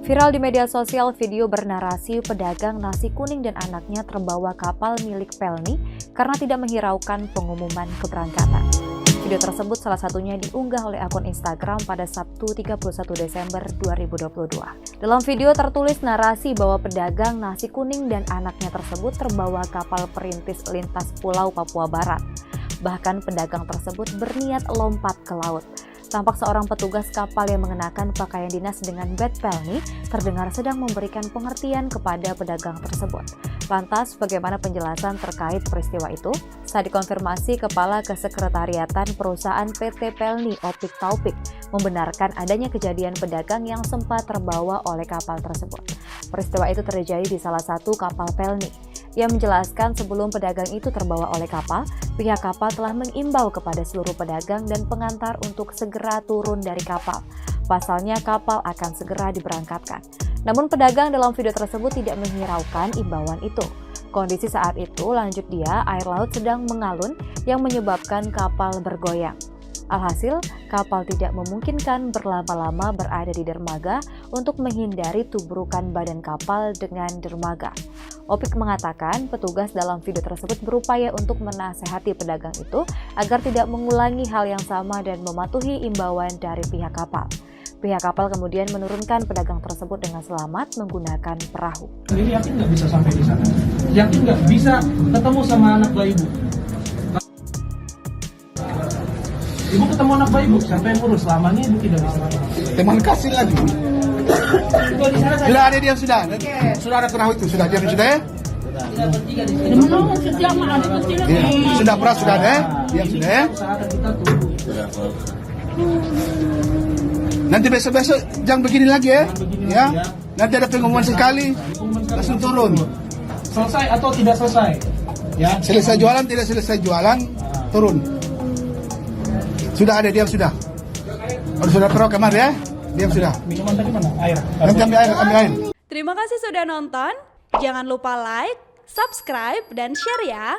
Viral di media sosial video bernarasi pedagang nasi kuning dan anaknya terbawa kapal milik Pelni karena tidak menghiraukan pengumuman keberangkatan. Video tersebut salah satunya diunggah oleh akun Instagram pada Sabtu 31 Desember 2022. Dalam video tertulis narasi bahwa pedagang nasi kuning dan anaknya tersebut terbawa kapal perintis lintas Pulau Papua Barat. Bahkan pedagang tersebut berniat lompat ke laut. Tampak seorang petugas kapal yang mengenakan pakaian dinas dengan badge Pelni terdengar sedang memberikan pengertian kepada pedagang tersebut. Lantas, bagaimana penjelasan terkait peristiwa itu? Saat dikonfirmasi, Kepala Kesekretariatan Perusahaan PT Pelni, Opik Taufik, membenarkan adanya kejadian pedagang yang sempat terbawa oleh kapal tersebut. Peristiwa itu terjadi di salah satu kapal Pelni. Ia menjelaskan sebelum pedagang itu terbawa oleh kapal, pihak kapal telah mengimbau kepada seluruh pedagang dan pengantar untuk segera turun dari kapal. Pasalnya kapal akan segera diberangkatkan. Namun pedagang dalam video tersebut tidak menghiraukan imbauan itu. Kondisi saat itu, lanjut dia, air laut sedang mengalun yang menyebabkan kapal bergoyang. Alhasil, kapal tidak memungkinkan berlama-lama berada di dermaga untuk menghindari tubrukan badan kapal dengan dermaga. Opik mengatakan petugas dalam video tersebut berupaya untuk menasehati pedagang itu agar tidak mengulangi hal yang sama dan mematuhi imbauan dari pihak kapal. Pihak kapal kemudian menurunkan pedagang tersebut dengan selamat menggunakan perahu. Ini yakin nggak bisa sampai di sana? Yakin nggak bisa ketemu sama anak bayi ibu? Ibu ketemu anak bayi ibu, siapa yang ngurus? Selamanya ibu tidak bisa ketemu. Teman kasih lagi. Sudah ada diam sudah. Sudah ada perahu itu, sudah diam sudah ya? Sudah perahu sudah ada ya? Diam sudah ya? Nanti besok-besok jangan begini lagi ya? Ya? Nanti ada pengumuman sekali, langsung turun. Selesai atau tidak selesai? Ya. Selesai jualan, tidak selesai jualan, turun. Sudah ada, diam sudah. Kalau sudah perahu kamar ya? Diam sudah. Minuman tadi mana? Air. Nanti ambil air. Terima kasih sudah nonton. Jangan lupa like, subscribe, dan share ya.